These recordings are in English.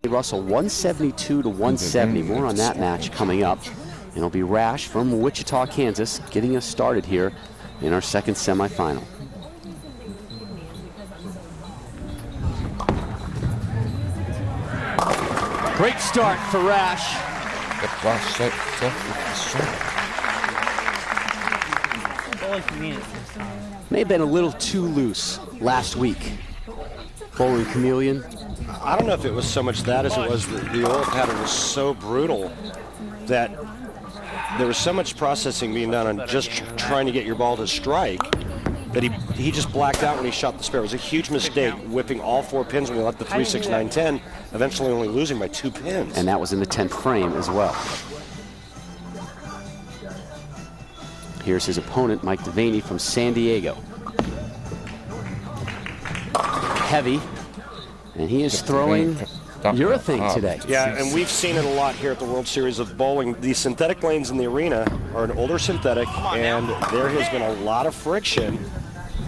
Russell 172 to 170. More on that match coming up. And it'll be Rash from Wichita, Kansas, getting us started here in our second semifinal. Great start for Rash. May have been a little too loose last week. Bowling Chameleon. I don't know if it was so much that as it was the oil pattern was so brutal that there was so much processing being done on just trying to get your ball to strike that he just blacked out when he shot the spare. It was a huge mistake whipping all 4 pins when he left the 3, 6, 9, 10, eventually only losing by 2 pins. And that was in the 10th frame as well. Here's his opponent, Mike Devaney from San Diego. Heavy, and he is throwing urethane today. Yeah, and we've seen it a lot here at the World Series of Bowling. The synthetic lanes in the arena are an older synthetic, and there has been a lot of friction.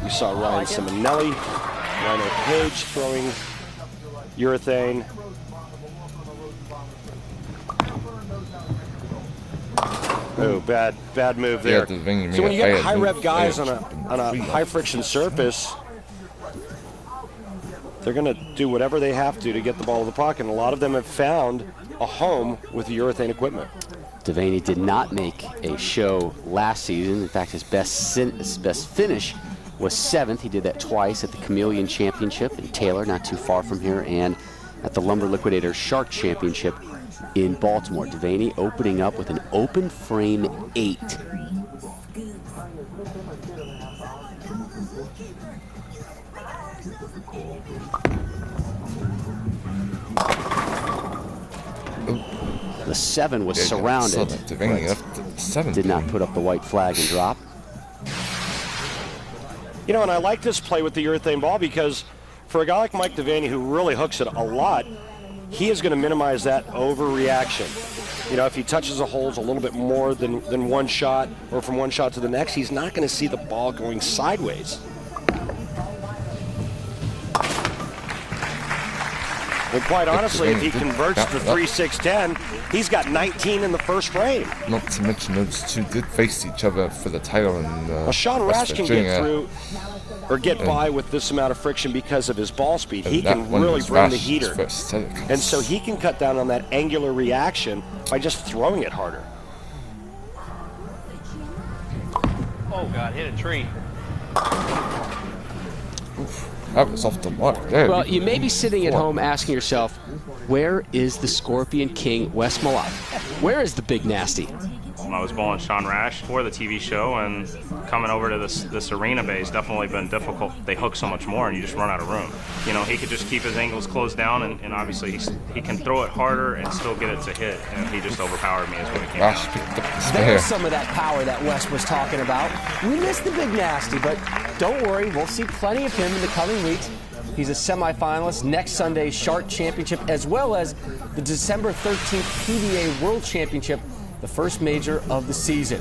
You saw Ryan Simonelli, Rhino Page throwing urethane. Oh, bad move there. So when you get high rep guys on a high friction surface, they're going to do whatever they have to get the ball in the pocket. And a lot of them have found a home with the urethane equipment. Devaney did not make a show last season. In fact, his best finish was 7th. He did that twice at the Chameleon Championship in Taylor, not too far from here, and at the Lumber Liquidator Shark Championship in Baltimore. Devaney opening up with an open frame 8. The 7 was surrounded. Did not put up the white flag and drop. You know, and I like this play with the urethane ball because for a guy like Mike Devaney who really hooks it a lot, he is going to minimize that overreaction. You know, if he touches the holes a little bit more than one shot or from one shot to the next, he's not going to see the ball going sideways. And quite honestly, if he converts to 3, 6, 10, he's got 19 in the first frame. Not to mention those two did face each other for the title. And Sean Rash can get through or get by with this amount of friction because of his ball speed. He can really bring the heater. And so he can cut down on that angular reaction by just throwing it harder. Oh, God, hit a tree. Oof. That was off the mark there. Well, you may be sitting at home asking yourself, where is the Scorpion King, Wes Malott? Where is the Big Nasty? I was bowling Sean Rash for the TV show, and coming over to this arena bay has definitely been difficult. They hook so much more, and you just run out of room. You know, he could just keep his angles closed down, and obviously he can throw it harder and still get it to hit, and he just overpowered me as when it came Rash down. picked up the spare. There's some of that power that Wes was talking about. We missed the Big Nasty, but don't worry, we'll see plenty of him in the coming weeks. He's a semifinalist next Sunday's Shark Championship, as well as the December 13th PBA World Championship, the first major of the season.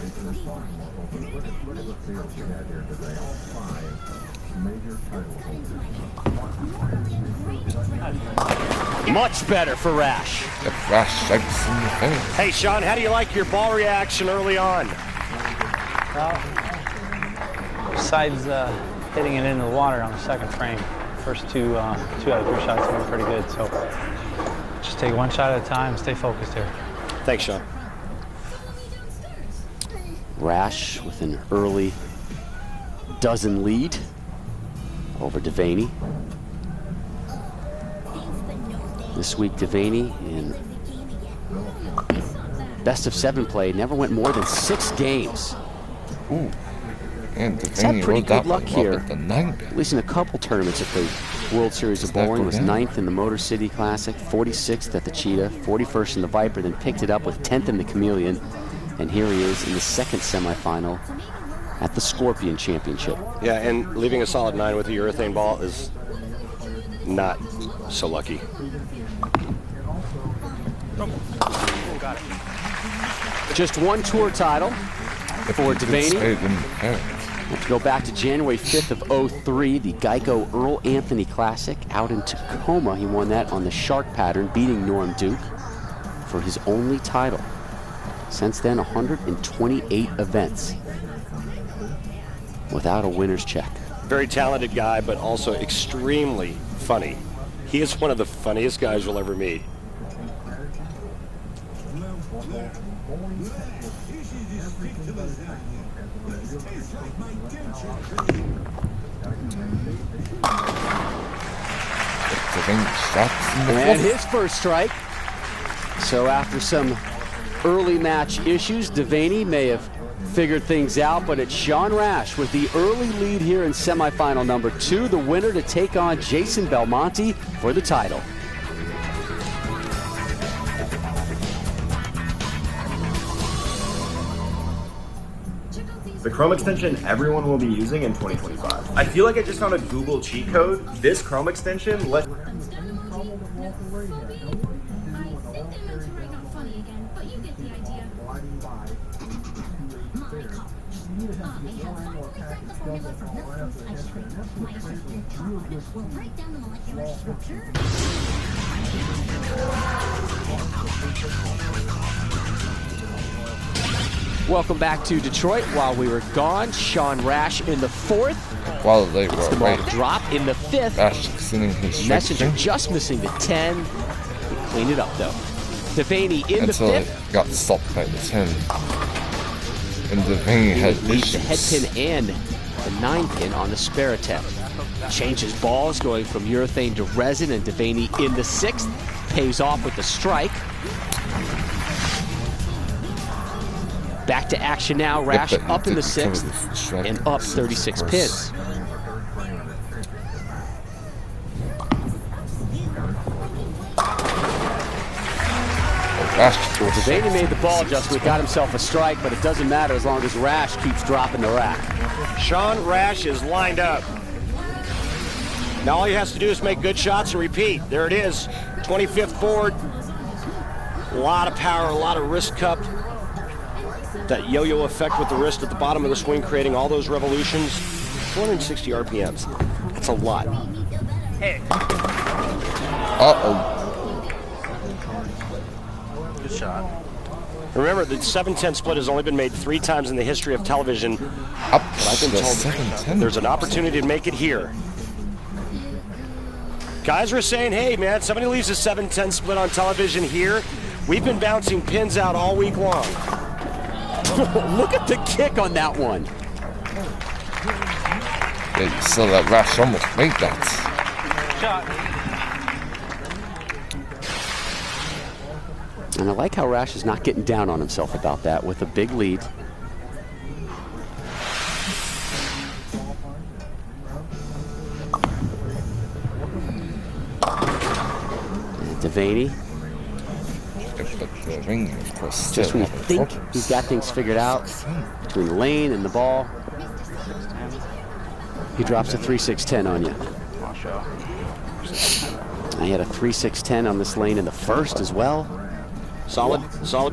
Much better for Rash. Rash shakes in the face. Hey, Sean, how do you like your ball reaction early on? Well, besides hitting it into the water on the second frame, first two out of 3 shots were pretty good. So just take one shot at a time, stay focused here. Thanks, Sean. Rash with an early dozen lead over Devaney. This week, Devaney in best of 7 play never went more than 6 games. Ooh. And He's had pretty good luck here, at least in a couple tournaments at the World Series of Bowling. Was 9th in the Motor City Classic, 46th at the Cheetah, 41st in the Viper, then picked it up with 10th in the Chameleon. And here he is in the second semifinal at the Scorpion Championship. Yeah, and leaving a solid 9 with a urethane ball is not so lucky. Just one tour title for Devaney. Let's go back to January 5th of 03, the Geico Earl Anthony Classic out in Tacoma. He won that on the shark pattern, beating Norm Duke for his only title. Since then, 128 events without a winner's check. Very talented guy, but also extremely funny. He is one of the funniest guys you'll ever meet. And his first strike. So after some early match issues, Devaney may have figured things out, but it's Sean Rash with the early lead here in semifinal number 2, the winner to take on Jason Belmonte for the title. The Chrome extension everyone will be using in 2025. I feel like I just found a Google cheat code. This Chrome extension lets... Welcome back to Detroit. While we were gone, Sean Rash in the 4th. While they were The ball away, drop in the 5th. Rash extending his Messenger string just missing the 10. He cleaned it up though. Devaney in the until it 5th. got stopped by the 10. And Devaney had Leaves the head issues. pin and the 9 pin on the spare attempt. Changes balls going from urethane to resin, and Devaney in the 6th pays off with the strike. Back to action now. Rash Yep, but up in the didn't cover 6th the strike and on up the 36 6th, pins. Rash Well, Devaney made the ball adjustment, got himself a strike, but it doesn't matter as long as Rash keeps dropping the rack. Sean Rash is lined up. Now all he has to do is make good shots and repeat. There it is, 25th board. A lot of power, a lot of wrist cup. That yo-yo effect with the wrist at the bottom of the swing, creating all those revolutions. 460 RPMs. That's a lot. Uh-oh. Good shot. Remember, the 7-10 split has only been made 3 times in the history of television. Up I've to been the told 7-10. there's an opportunity to make it here. Guys were saying, hey man, somebody leaves a 7-10 split on television here. We've been bouncing pins out all week long. Look at the kick on that one. Yeah, you saw that Rash almost made that. And I like how Rash is not getting down on himself about that with a big lead. And Devaney, But the ring, of course, just still when you having think problems. he's got things figured out between the lane and the ball, he drops a 3-6-10 on you. And he had a 3-6-10 on this lane in the first as well. Solid,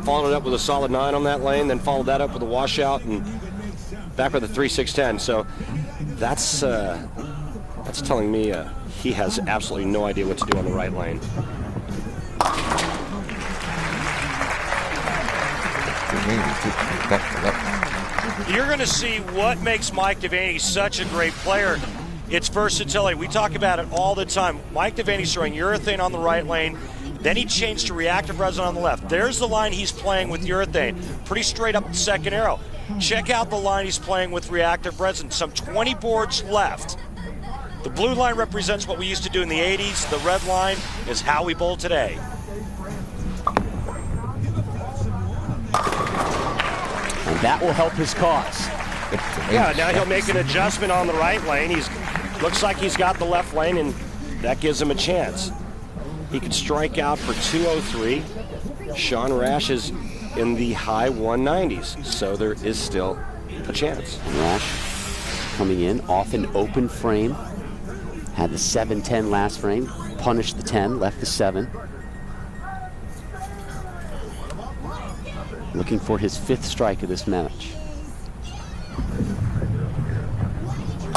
followed it up with a solid 9 on that lane, then followed that up with a washout and back with a 3-6-10. So that's telling me he has absolutely no idea what to do on the right lane. You're going to see what makes Mike Devaney such a great player. It's versatility. We talk about it all the time. Mike Devaney's throwing urethane on the right lane. Then he changed to reactive resin on the left. There's the line he's playing with urethane. Pretty straight up the second arrow. Check out the line he's playing with reactive resin. Some 20 boards left. The blue line represents what we used to do in the 80s. The red line is how we bowl today. And that will help his cause. Yeah, now he'll make an adjustment on the right lane. Looks like he's got the left lane, and that gives him a chance. He could strike out for 203. Sean Rash is in the high 190s, so there is still a chance. Rash coming in off an open frame. Had the 7-10 last frame, punished the 10, left the 7. Looking for his 5th strike of this match.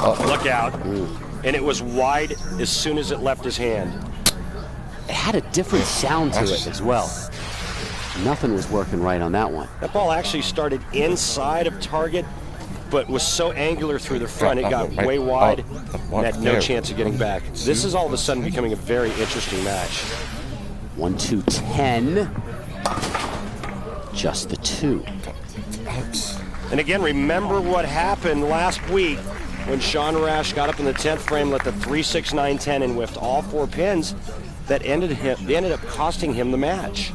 Look out. And it was wide as soon as it left his hand. It had a different sound to it as well. Nothing was working right on that one. That ball actually started inside of target, but was so angular through the front, it got way wide and had no chance of getting back. This is all of a sudden becoming a very interesting match. 1-2-10. Just the 2. And again, remember what happened last week when Sean Rash got up in the 10th frame, let the 3-6-9-10 and whiffed all 4 pins. That ended up costing him the match.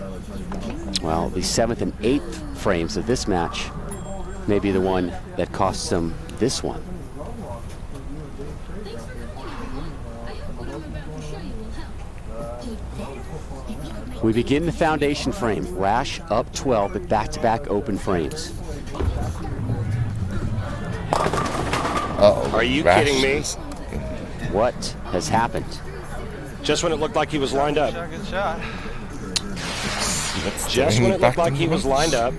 Well, the 7th and 8th frames of this match may be the one that costs him this one. We begin the foundation frame. Rash up 12, but back-to-back open frames. Are you kidding me? What has happened? Just when it looked like he was lined up. Good shot. Just when it looked like he was lined up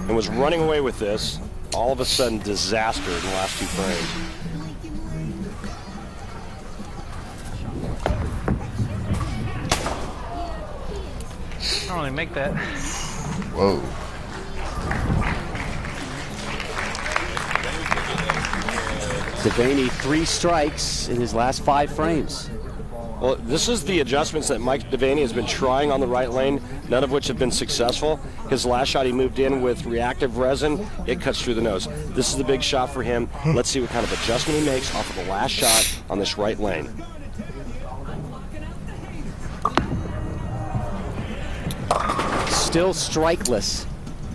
and was running away with this, all of a sudden disaster in the last 2 frames. I don't really make that. Whoa. Devaney 3 strikes in his last 5 frames. Well, this is the adjustments that Mike Devaney has been trying on the right lane, none of which have been successful. His last shot he moved in with reactive resin. It cuts through the nose. This is the big shot for him. Let's see what kind of adjustment he makes off of the last shot on this right lane. Still strikeless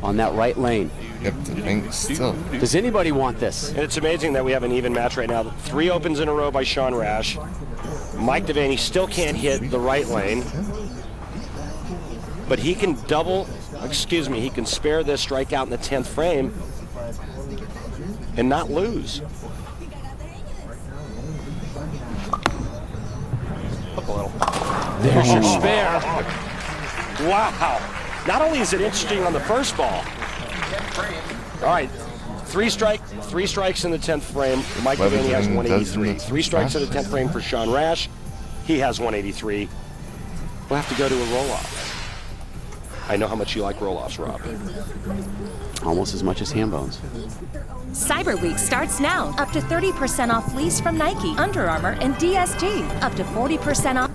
on that right lane. Yep, Devaney still. Does anybody want this? And it's amazing that we have an even match right now. 3 opens in a row by Sean Rash. Mike Devaney still can't hit the right lane, but he can he can spare this strikeout in the 10th frame and not lose. Up a little. There's your spare. Wow. Not only is it interesting on the first ball. All right. 3 strikes in the 10th frame. Mike Devaney has 183. 3 strikes in the 10th frame for Sean Rash. He has 183. We'll have to go to a roll-off. I know how much you like roll-offs, Rob. Almost as much as ham bones. Cyber Week starts now. Up to 30% off fleece from Nike, Under Armour, and DSG. Up to 40% off.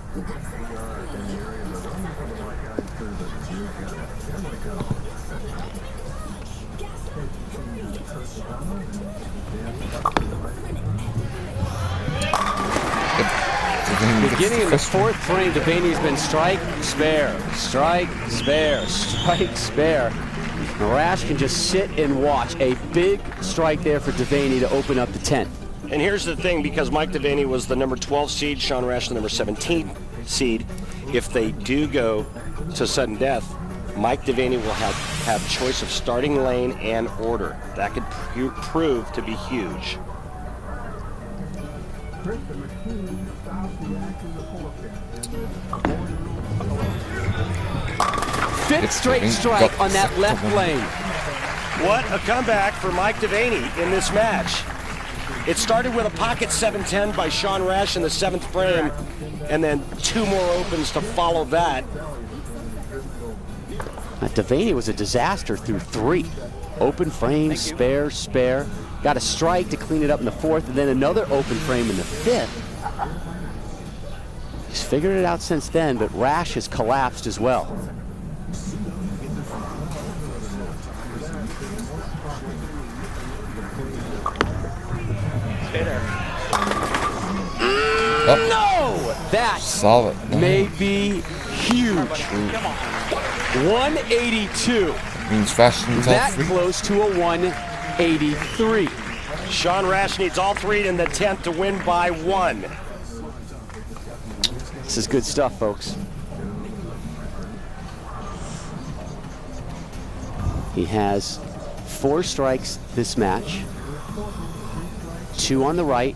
Beginning in the 4th frame, Devaney's been strike, spare, strike, spare, strike, spare. Rash can just sit and watch. A big strike there for Devaney to open up the 10th. And here's the thing, because Mike Devaney was the number 12 seed, Sean Rash the number 17 seed, if they do go to sudden death, Mike Devaney will have choice of starting lane and order. That could prove to be huge. Fifth straight strike on that left lane. What a comeback for Mike Devaney in this match. It started with a pocket 7-10 by Sean Rash in the 7th frame, and then 2 more opens to follow that. Devaney was a disaster through 3. Open frame, spare, spare. Got a strike to clean it up in the 4th, and then another open frame in the 5th. He's figured it out since then, but Rash has collapsed as well. No! That solid. May be huge. 182. Means Fashion's that all 3. Close to a 183. Sean Rash needs all 3 in the 10th to win by 1. This is good stuff, folks. He has 4 strikes this match. 2 on the right,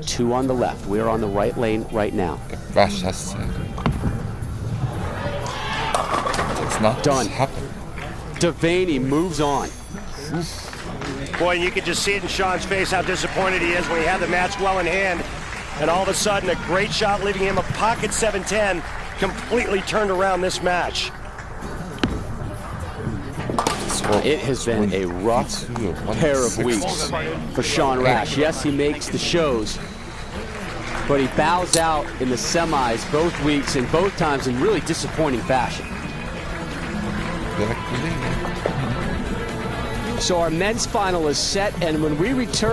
2 on the left. We're on the right lane right now. Rash has to. It's not done. Happen. Devaney moves on. Boy, you could just see it in Sean's face how disappointed he is when he had the match well in hand. And all of a sudden, a great shot leaving him a pocket 7-10 completely turned around this match. It has been a rough pair of weeks for Sean Rash. Yes, he makes the shows, but he bows out in the semis both weeks and both times in really disappointing fashion. So our men's final is set, and when we return,